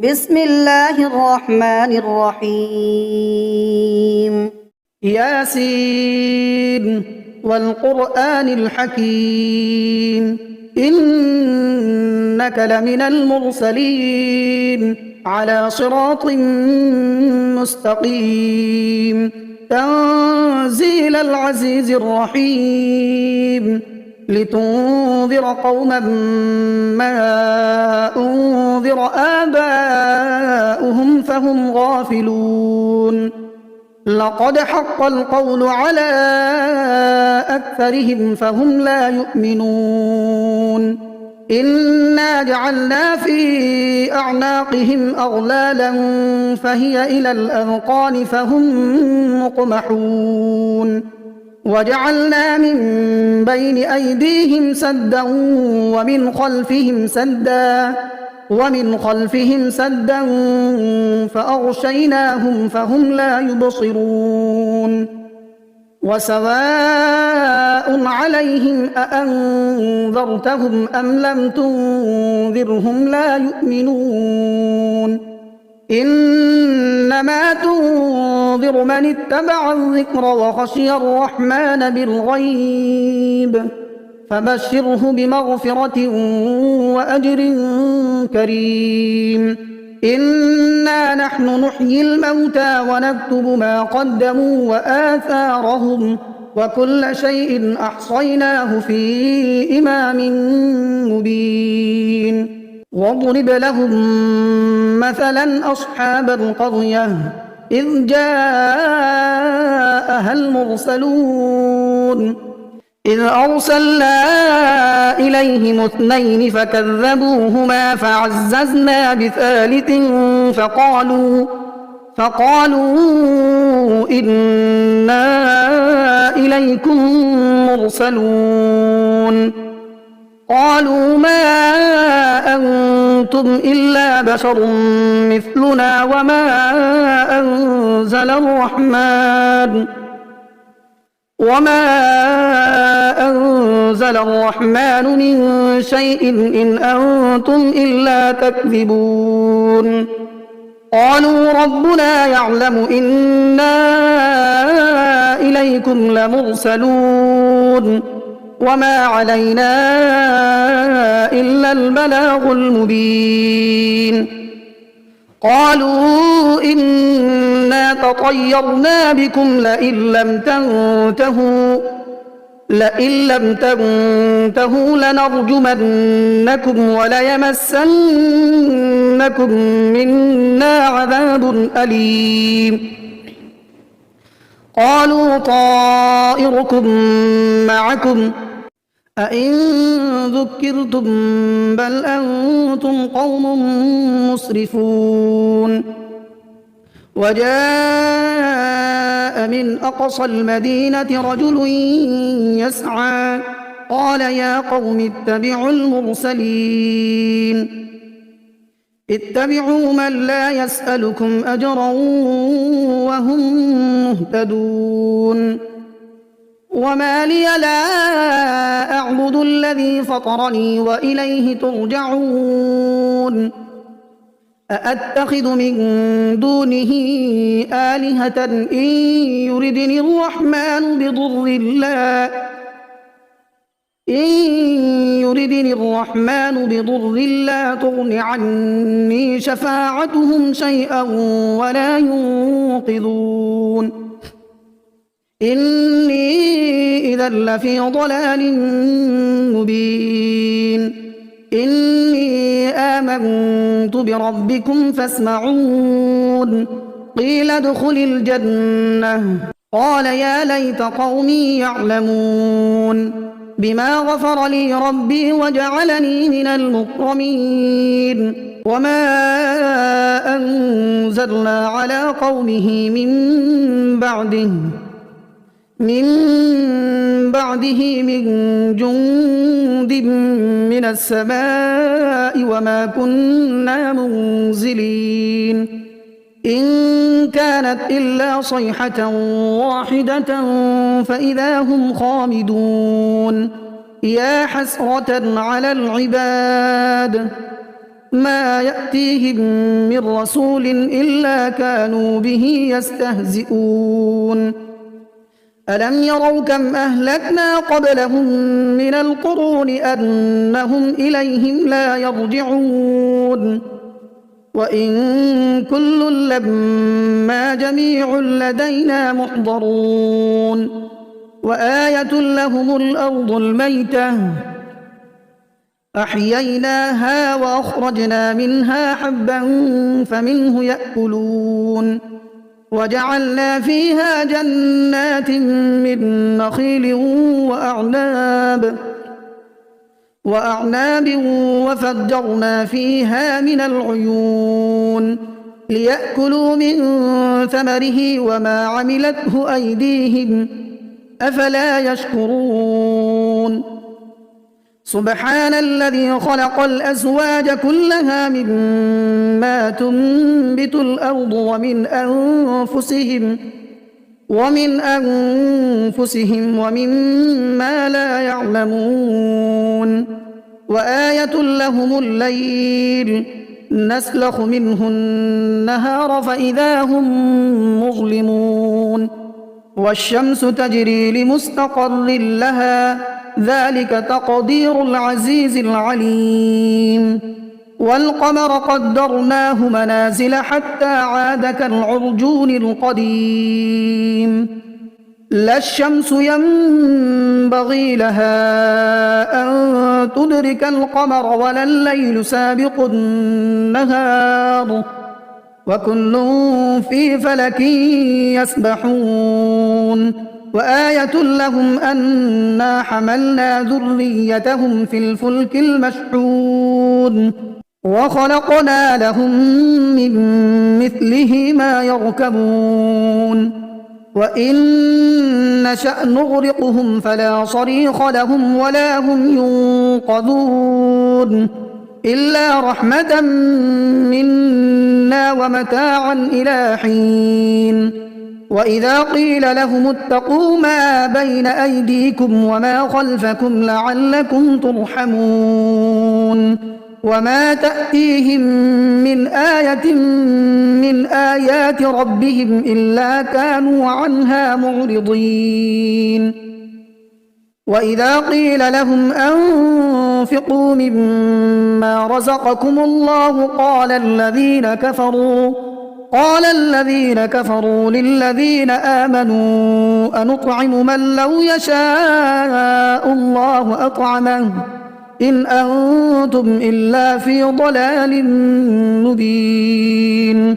بسم الله الرحمن الرحيم. ياسين والقرآن الحكيم إنك لمن المرسلين على صراط مستقيم تنزيل العزيز الرحيم لتنذر قوما ما أنذر آباؤهم فهم غافلون لقد حق القول على أكثرهم فهم لا يؤمنون إنا جعلنا في أعناقهم أغلالا فهي إلى الأذقان فهم مقمحون وجعلنا من بين أيديهم سدا ومن خلفهم سدا فأغشيناهم فهم لا يبصرون وسواء عليهم أأنذرتهم أم لم تنذرهم لا يؤمنون إنما تنذر من اتبع الذكر وخشي الرحمن بالغيب فبشره بمغفرة وأجر كريم إنا نحن نحيي الموتى ونكتب ما قدموا وآثارهم وكل شيء أحصيناه في إمام مبين واضرب لهم مثلا أصحاب القرية إذ جاءها المرسلون إذ أرسلنا إليهم اثنين فكذبوهما فعززنا بثالث فقالوا إنا إليكم مرسلون قالوا ما أنتم إلا بشر مثلنا وما أنزل الرحمن من شيء إن أنتم إلا تكذبون قالوا ربنا يعلم إنا إليكم لمرسلون وما علينا إلا البلاغ المبين قالوا إنا تطيرنا بكم لئن لم تنتهوا لنرجمنكم وليمسنكم منا عذاب أليم قالوا طائركم معكم أئن ذكرتم بل أنتم قوم مسرفون وجاء من أقصى المدينة رجل يسعى قال يا قوم اتبعوا المرسلين اتبعوا من لا يسألكم أجرا وهم مهتدون وما لي لا أعبد الذي فطرني وإليه ترجعون أأتخذ من دونه آلهة إن يردني الرحمن بضر لا تغن عني شفاعتهم شيئا ولا ينقذون إني إذا لفي ضلال مبين إني آمنت بربكم فاسمعون قيل ادخل الجنة قال يا ليت قومي يعلمون بما غفر لي ربي وجعلني من المكرمين وما أنزلنا على قومه من بعده من جند من السماء وما كنا منزلين إن كانت إلا صيحة واحدة فإذا هم خامدون يا حسرة على العباد ما يأتيهم من رسول إلا كانوا به يستهزئون ألم يروا كم أهلكنا قبلهم من القرون أنهم إليهم لا يرجعون وإن كل لما جميع لدينا محضرون وآية لهم الأرض الميتة أحييناها وأخرجنا منها حبا فمنه يأكلون وجعلنا فيها جنات من نخيل وأعناب وفجرنا فيها من العيون ليأكلوا من ثمره وما عملته أيديهم أفلا يشكرون سبحان الذي خلق الأزواج كلها مما تنبت الأرض ومن أنفسهم ومما لا يعلمون وآية لهم الليل نسلخ منه النهار فإذا هم مظلمون والشمس تجري لمستقر لها ذلك تقدير العزيز العليم والقمر قدرناه منازل حتى عاد كالعرجون القديم لا الشمس ينبغي لها أن تدرك القمر ولا الليل سابق النهار وكل في فلك يسبحون وآية لهم أنا حملنا ذريتهم في الفلك المشحون وخلقنا لهم من مثله ما يركبون وإن نشأ نغرقهم فلا صريخ لهم ولا هم ينقذون إلا رحمة منا ومتاعا إلى حين وإذا قيل لهم اتقوا ما بين أيديكم وما خلفكم لعلكم ترحمون وما تأتيهم من آية من آيات ربهم إلا كانوا عنها معرضين وإذا قيل لهم أنفقوا مما رزقكم الله قال الذين كفروا للذين آمنوا أنطعم من لو يشاء الله أطعمه إن أنتم إلا في ضلال مبين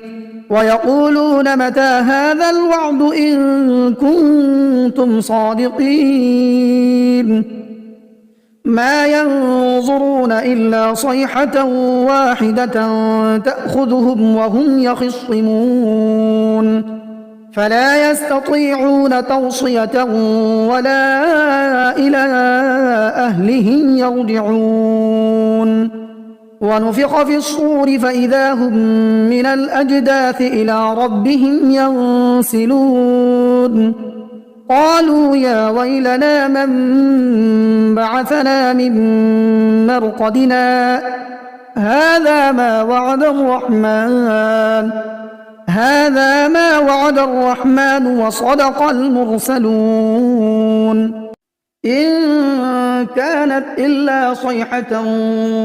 ويقولون متى هذا الوعد إن كنتم صادقين ما ينظرون إلا صيحة واحدة تأخذهم وهم يخصمون فلا يستطيعون توصية ولا إلى أهلهم يرجعون ونفخ في الصور فإذا هم من الأجداث إلى ربهم ينسلون قالوا يا ويلنا من بعثنا من مرقدنا هذا ما وعد الرحمن وصدق المرسلون إن كانت إلا صيحة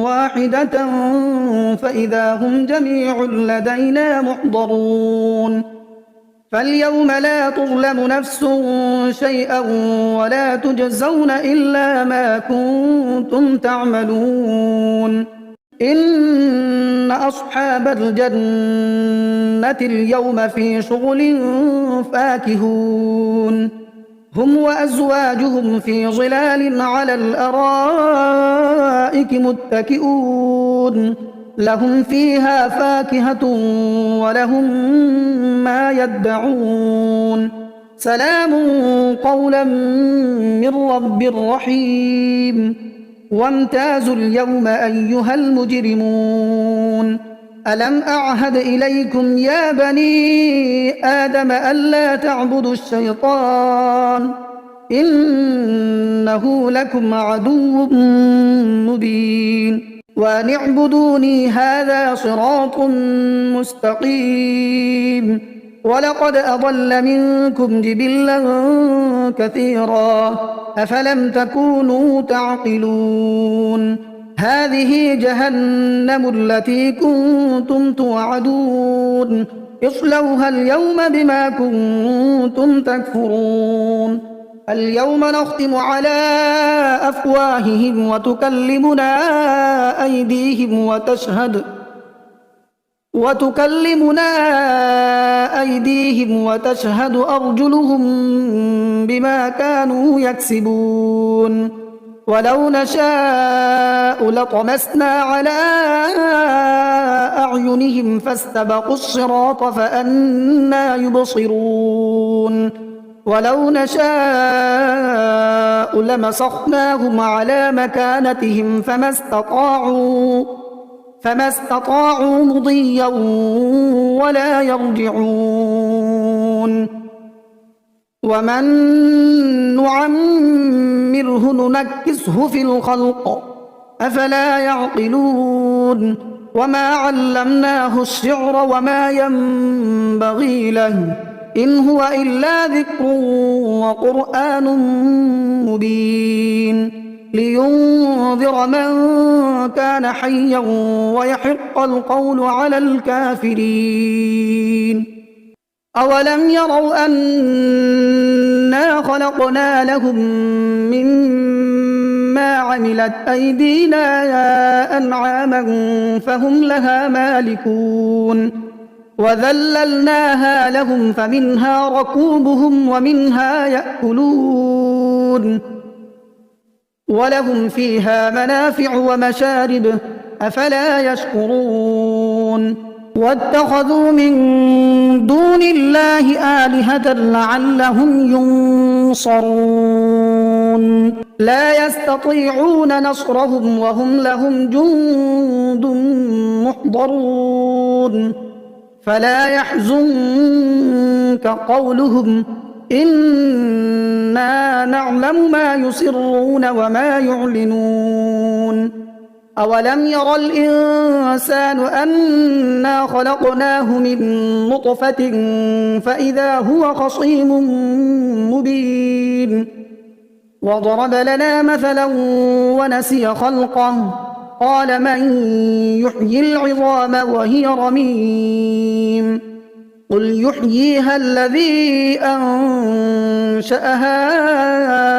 واحدة فإذا هم جميع لدينا محضرون فاليوم لا تظلم نفس شيئا ولا تجزون إلا ما كنتم تعملون إن أصحاب الجنة اليوم في شغل فاكهون هم وأزواجهم في ظلال على الأرائك متكئون لهم فيها فاكهة ولهم ما يدعون سلام قولا من رب رحيم وامتازوا اليوم أيها المجرمون ألم أعهد إليكم يا بني آدم ألا تعبدوا الشيطان إنه لكم عدو مبين وأن اعبدوني هذا صراط مستقيم ولقد أضل منكم جبلا كثيرا أفلم تكونوا تعقلون هذه جهنم التي كنتم توعدون اصلوها اليوم بما كنتم تكفرون اليوم نختم على أفواههم وتكلمنا أيديهم وتشهد أرجلهم بما كانوا يكسبون ولو نشاء لطمسنا على أعينهم فاستبقوا الصراط فأنى يبصرون ولو نشاء لمسخناهم على مكانتهم فما استطاعوا مضيا ولا يرجعون ومن نعمره ننكسه في الخلق أفلا يعقلون وما علمناه الشعر وما ينبغي له إن هو إلا ذكر وقرآن مبين لينذر من كان حيا ويحق القول على الكافرين أولم يروا أنا خلقنا لهم مما عملت أيدينا أنعاما فهم لها مالكون وذللناها لهم فمنها ركوبهم ومنها يأكلون ولهم فيها منافع ومشارب أفلا يشكرون واتخذوا من دون الله آلهة لعلهم ينصرون لا يستطيعون نصرهم وهم لهم جند محضرون فلا يحزنك قولهم إنا نعلم ما يسرون وما يعلنون أولم ير الإنسان أنا خلقناه من نطفة فإذا هو خصيم مبين وضرب لنا مثلا ونسي خلقه قال من يحيي العظام وهي رميم قل يحييها الذي أنشأها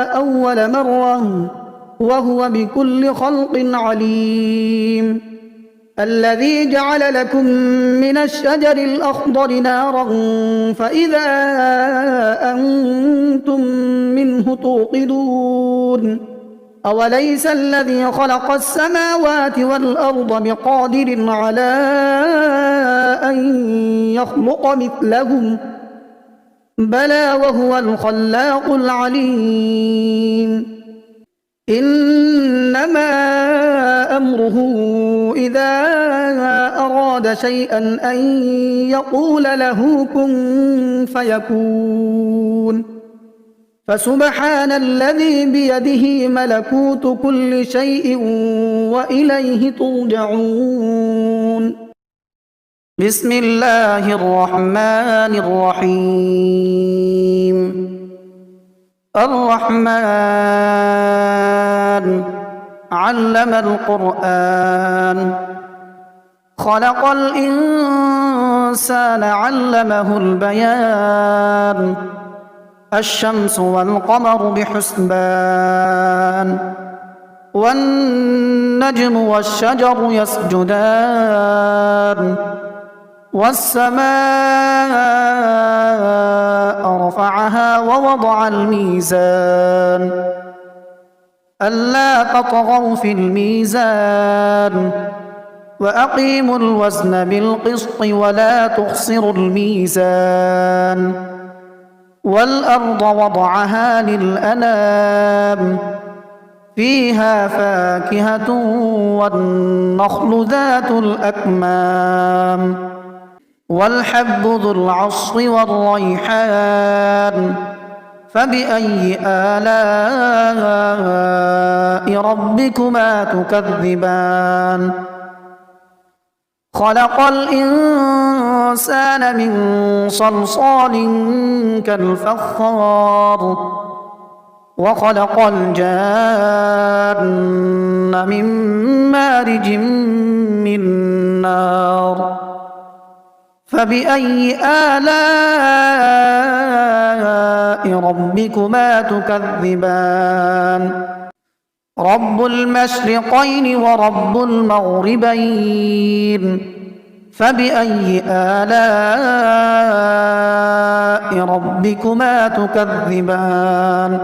أول مرة وهو بكل خلق عليم الذي جعل لكم من الشجر الأخضر نارا فإذا أنتم منه توقدون أوليس الذي خلق السماوات والأرض بقادر على أن يخلق مثلهم بلى وهو الخلاق العليم إنما أمره إذا أراد شيئا أن يقول له كن فيكون فسبحان الذي بيده ملكوت كل شيء وإليه ترجعون بسم الله الرحمن الرحيم الرحمن علم القرآن خلق الإنسان علمه البيان الشمس والقمر بحسبان والنجم والشجر يسجدان والسماء رفعها ووضع الميزان ألا تطغوا في الميزان وأقيموا الوزن بالقسط ولا تخسروا الميزان والأرض وضعها للأنام فيها فاكهة والنخل ذات الأكمام والحب ذو العصف والريحان فبأي آلاء ربكما تكذبان خلق الإنسان من صلصال كالفخار وخلق الجان من مارج من نار فبأي آلاء ربكما تكذبان رب المشرقين ورب المغربين فبأي آلاء ربكما تكذبان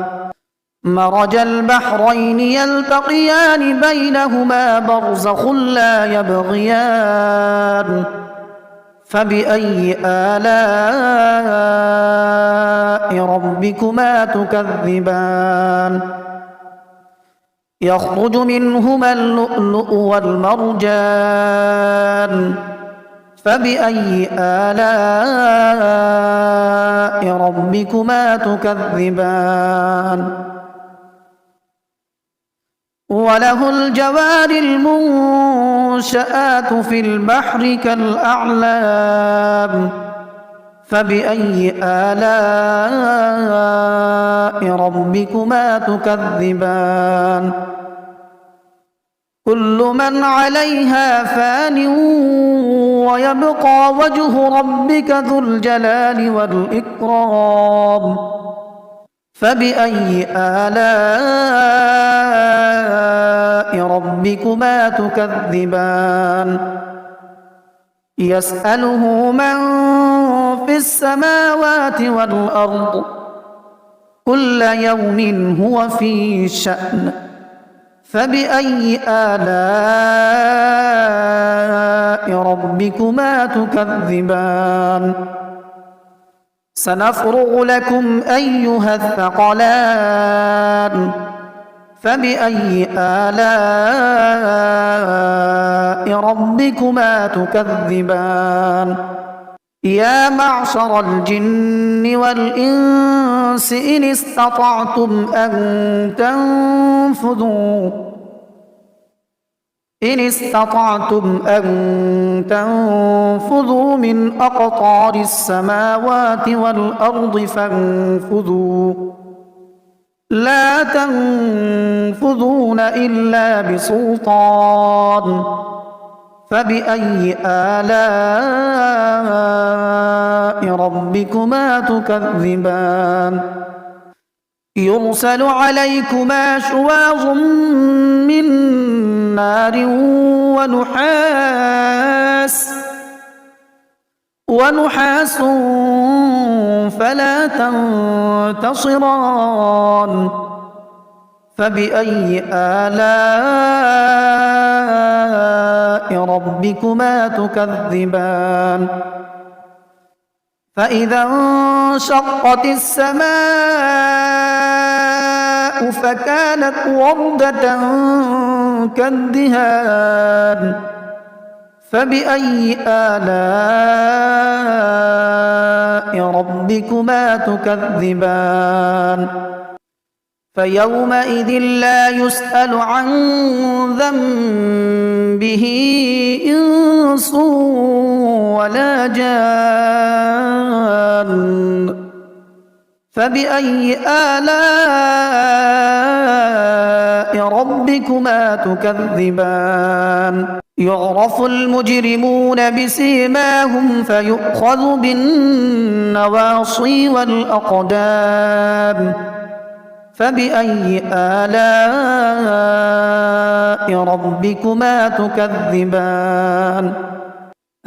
مرج البحرين يلتقيان بينهما برزخ لا يبغيان فبأي آلاء ربكما تكذبان يخرج منهما اللؤلؤ والمرجان فبأي آلاء ربكما تكذبان وله الجوار المنشآت في البحر كالأعلام فبأي آلاء ربكما تكذبان كل من عليها فان ويبقى وجه ربك ذو الجلال والإكرام فبأي آلاء ربكما تكذبان يسأله من في السماوات والأرض كل يوم هو في شأن فبأي آلاء ربكما تكذبان سنفرغ لكم أيها الثقلان فبأي آلاء ربكما تكذبان يا معشر الجن والإنس إن استطعتم أن تنفذوا من أقطار السماوات والأرض فانفذوا لا تنفذون إلا بسلطان فبأي آلاء ربكما تكذبان يرسل عليكما شواظ من نار ونحاس فلا تنتصران فبأي آلاء ربكما تكذبان فإذا انشقت السماء فكانت وردة كالدهان فبأي آلاء ربكما تكذبان فيومئذ لا يسأل عن ذنبه إنس ولا جان فبأي آلاء ربكما تكذبان يعرف المجرمون بسيماهم فيؤخذ بالنواصي والأقدام فبأي آلاء ربكما تكذبان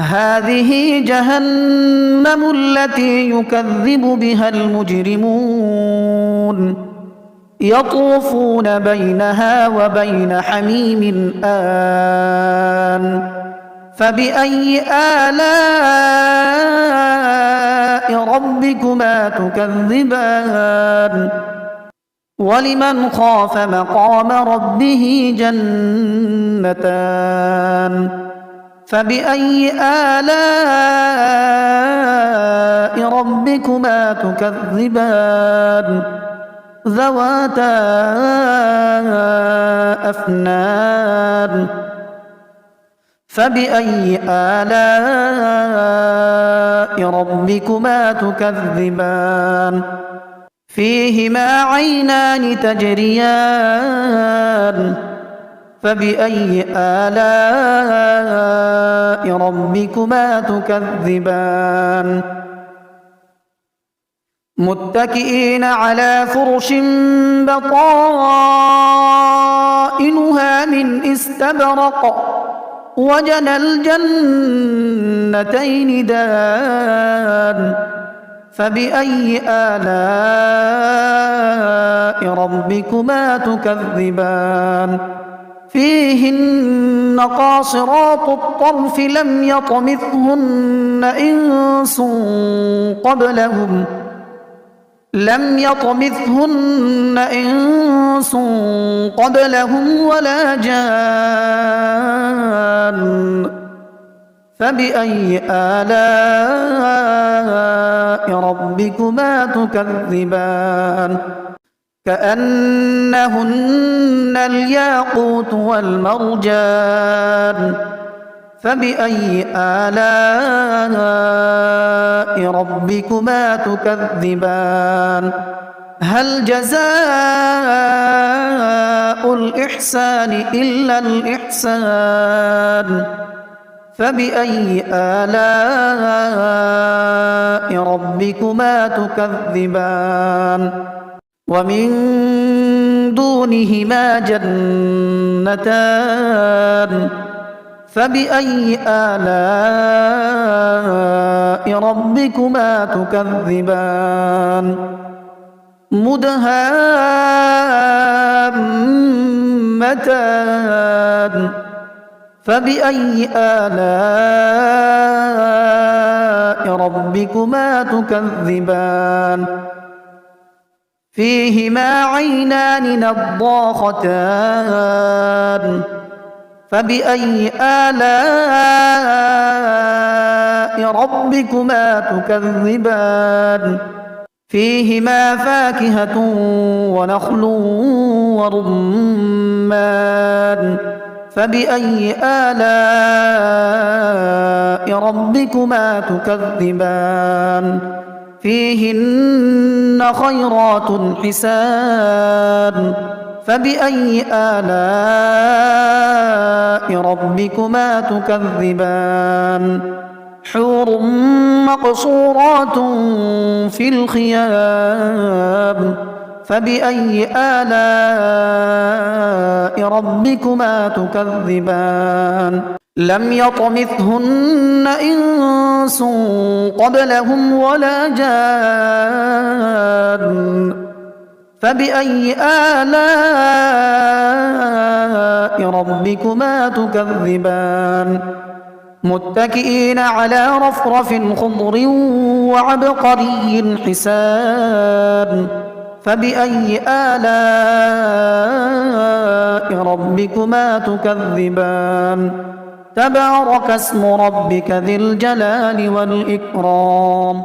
هذه جهنم التي يكذب بها المجرمون يطوفون بينها وبين حميم آن فبأي آلاء ربكما تكذبان ولمن خاف مقام ربه جنتان فبأي آلاء ربكما ربكما تكذبان ذواتا أفنان فبأي آلاء ربكما تكذبان فيهما عينان تجريان فبأي آلاء ربكما تكذبان متكئين على فرش بطائنها من استبرق وجنى الجنتين دان فبأي آلاء ربكما تكذبان فيهن قاصرات الطرف لم يطمثهن إنس قبلهم ولا جان فبأي آلاء ربكما تكذبان كأنهن الياقوت والمرجان فبأي آلاء ربكما تكذبان هل جزاء الإحسان إلا الإحسان فبأي آلاء ربكما تكذبان ومن دونهما جنتان فبأي آلاء ربكما تكذبان مدهامتان فبأي آلاء ربكما تكذبان فيهما عينان نضاختان فبأي آلاء ربكما تكذبان فيهما فاكهة ونخل ورمان فبأي آلاء ربكما تكذبان فيهن خيرات حسان فبأي آلاء ربكما تكذبان حور مقصورات في الخيام فبأي آلاء ربكما تكذبان لم يطمثهن إنس قبلهم ولا جان فبأي آلاء ربكما تكذبان متكئين على رفرف خضر وعبقري حسان فبأي آلاء ربكما تكذبان تبارك اسم ربك ذي الجلال والإكرام